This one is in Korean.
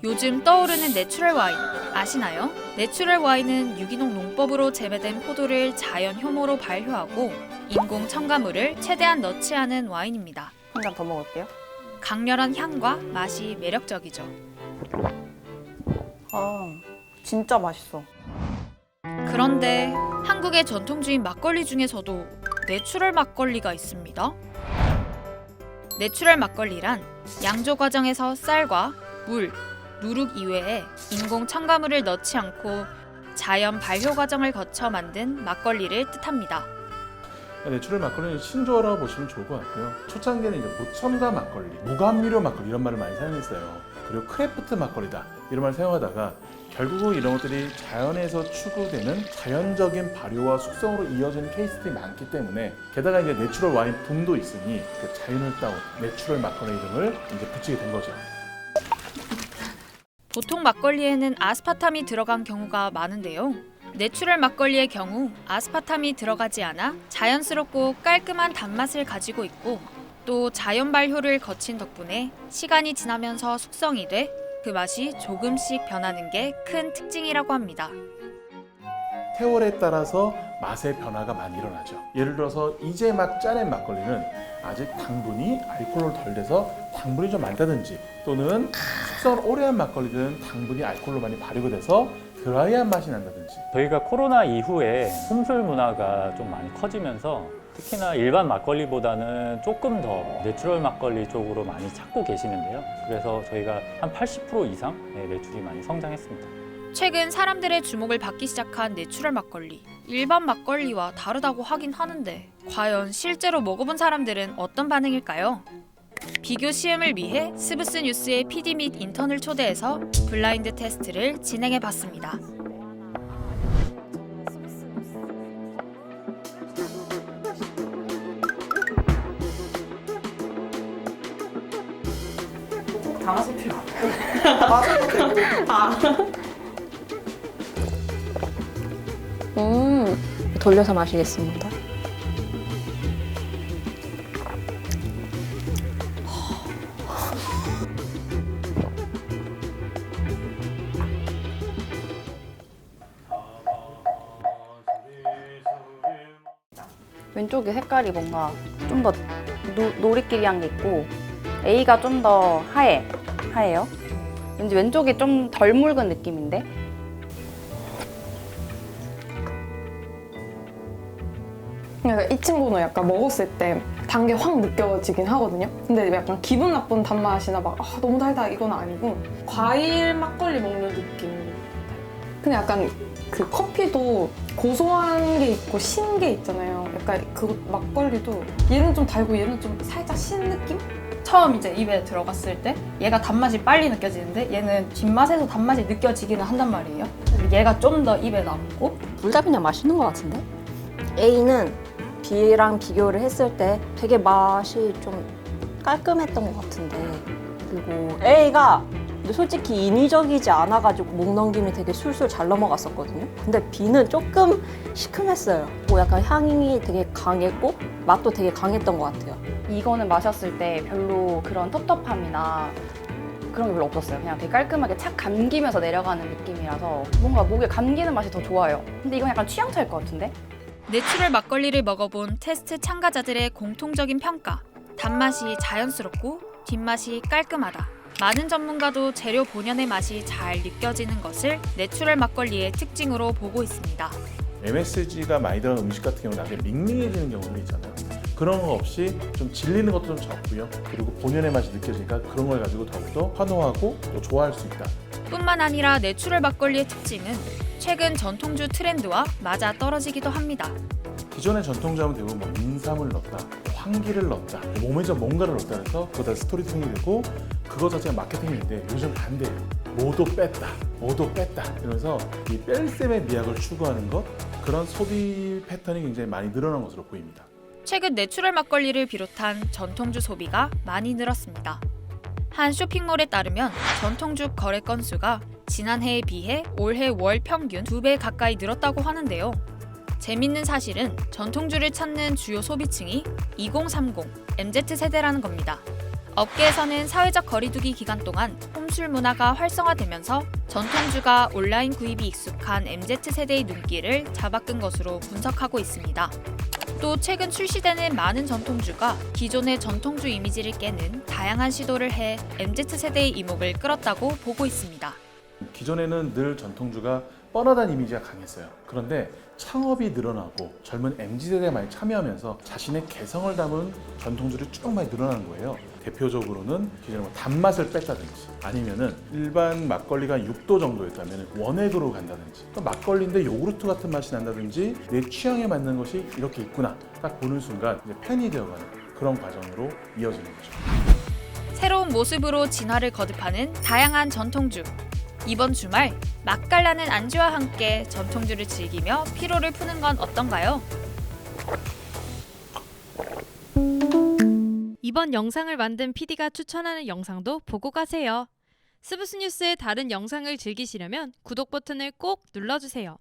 요즘 떠오르는 내추럴 와인 아시나요? 내추럴 와인은 유기농 농법으로 재배된 포도를 자연 효모로 발효하고 인공 첨가물을 최대한 넣지 않은 와인입니다. 한 잔 더 먹을게요. 강렬한 향과 맛이 매력적이죠. 진짜 맛있어. 그런데 한국의 전통주인 막걸리 중에서도 내추럴 막걸리가 있습니다. 내추럴 막걸리란 양조 과정에서 쌀과 물, 누룩 이외에 인공 첨가물을 넣지 않고 자연 발효 과정을 거쳐 만든 막걸리를 뜻합니다. 내추럴 막걸리는 신조어라고 보시면 좋을 것 같고요. 초창기에는 이제 무첨가 막걸리, 무감미료 막걸리 이런 말을 많이 사용했어요. 그리고 크래프트 막걸리다 이런 말을 사용하다가 결국은 이런 것들이 자연에서 추구되는 자연적인 발효와 숙성으로 이어지는 케이스들이 많기 때문에 게다가 이제 내추럴 와인 붐도 있으니 그 자연을 따온 내추럴 막걸리 이름을 이제 붙이게 된 거죠. 보통 막걸리에는 아스파탐이 들어간 경우가 많은데요. 내추럴 막걸리의 경우 아스파탐이 들어가지 않아 자연스럽고 깔끔한 단맛을 가지고 있고 또 자연 발효를 거친 덕분에 시간이 지나면서 숙성이 돼 그 맛이 조금씩 변하는 게 큰 특징이라고 합니다. 세월에 따라서 맛의 변화가 많이 일어나죠. 예를 들어서 이제 막 짜낸 막걸리는 아직 당분이 알코올로 덜 돼서 당분이 좀 많다든지 또는 숙성을 오래 한 막걸리들은 당분이 알코올로 많이 발효가 돼서 드라이한 맛이 난다든지. 저희가 코로나 이후에 홈술 문화가 좀 많이 커지면서 특히나 일반 막걸리보다는 조금 더 내추럴 막걸리 쪽으로 많이 찾고 계시는데요. 그래서 저희가 한 80% 이상 매출이 많이 성장했습니다. 최근 사람들의 주목을 받기 시작한 내추럴 막걸리. 일반 막걸리와 다르다고 하긴 하는데 과연 실제로 먹어본 사람들은 어떤 반응일까요? 비교 시험을 위해 스브스 뉴스의 PD 및 인턴을 초대해서 블라인드 테스트를 진행해 봤습니다. 다 마실 필요 없고. 마셔도 되고. 돌려서 마시겠습니다. 왼쪽에 색깔이 뭔가 좀 더 노리끼리한 게 있고 A가 좀 더 하얘요. 왠지 왼쪽이 좀 덜 묽은 느낌인데 그러니까 이 친구는 약간 먹었을 때 단 게 확 느껴지긴 하거든요. 근데 약간 기분 나쁜 단맛이나 막 너무 달다 이건 아니고 과일 막걸리 먹는 느낌. 근데 약간 그 커피도 고소한 게 있고 신 게 있잖아요. 약간 그 막걸리도 얘는 좀 달고 얘는 좀 살짝 신 느낌? 처음 이제 입에 들어갔을 때 얘가 단맛이 빨리 느껴지는데 얘는 뒷맛에서 단맛이 느껴지기는 한단 말이에요. 근데 얘가 좀 더 입에 남고 둘 다 그냥 맛있는 것 같은데? A는 B랑 비교를 했을 때 되게 맛이 좀 깔끔했던 것 같은데 그리고 A가 솔직히 인위적이지 않아가지고 목 넘김이 되게 술술 잘 넘어갔었거든요. 근데 B는 조금 시큼했어요. 뭐 약간 향이 되게 강했고 맛도 되게 강했던 것 같아요. 이거는 마셨을 때 별로 그런 텁텁함이나 그런 게 별로 없었어요. 그냥 되게 깔끔하게 착 감기면서 내려가는 느낌이라서 뭔가 목에 감기는 맛이 더 좋아요. 근데 이건 약간 취향 차일 것 같은데? 내추럴 막걸리를 먹어본 테스트 참가자들의 공통적인 평가. 단맛이 자연스럽고 뒷맛이 깔끔하다. 많은 전문가도 재료 본연의 맛이 잘 느껴지는 것을 내추럴 막걸리의 특징으로 보고 있습니다. MSG가 많이 들어간 음식 같은 경우는 나중에 밍밍해지는 경우도 있잖아요. 그런 거 없이 좀 질리는 것도 좀 적고요. 그리고 본연의 맛이 느껴지니까 그런 걸 가지고 더욱더 환호하고 또 좋아할 수 있다. 뿐만 아니라 내추럴 막걸리의 특징은 최근 전통주 트렌드와 맞아 떨어지기도 합니다. 기존의 전통주하면 대부분 뭐 인삼을 넣었다, 황기를 넣었다, 몸에 좀 뭔가를 넣었다 해서 그거 다 스토리텔링이 되고 그거 자체가 마케팅인데 요즘 반대예요. 뭐도 뺐다 이러면서 이 뺄셈의 미학을 추구하는 것 그런 소비 패턴이 굉장히 많이 늘어난 것으로 보입니다. 최근 내추럴 막걸리를 비롯한 전통주 소비가 많이 늘었습니다. 한 쇼핑몰에 따르면 전통주 거래 건수가 지난해에 비해 올해 월 평균 2배 가까이 늘었다고 하는데요. 재밌는 사실은 전통주를 찾는 주요 소비층이 2030, MZ세대라는 겁니다. 업계에서는 사회적 거리두기 기간 동안 홈술 문화가 활성화되면서 전통주가 온라인 구입이 익숙한 MZ세대의 눈길을 잡아끈 것으로 분석하고 있습니다. 또 최근 출시되는 많은 전통주가 기존의 전통주 이미지를 깨는 다양한 시도를 해 MZ세대의 이목을 끌었다고 보고 있습니다. 기존에는 늘 전통주가 뻔하다는 이미지가 강했어요. 그런데 창업이 늘어나고 젊은 MZ세대가 많이 참여하면서 자신의 개성을 담은 전통주를 쭉 많이 늘어나는 거예요. 대표적으로는 기존에 뭐 단맛을 뺐다든지 아니면은 일반 막걸리가 6도 정도였다면 원액으로 간다든지 막걸리인데 요구르트 같은 맛이 난다든지 내 취향에 맞는 것이 이렇게 있구나 딱 보는 순간 이제 팬이 되어가는 그런 과정으로 이어지는 거죠. 새로운 모습으로 진화를 거듭하는 다양한 전통주. 이번 주말 맛깔나는 안주와 함께 전통주를 즐기며 피로를 푸는 건 어떤가요? 이번 영상을 만든 PD가 추천하는 영상도 보고 가세요. 스브스 뉴스의 다른 영상을 즐기시려면 구독 버튼을 꼭 눌러주세요.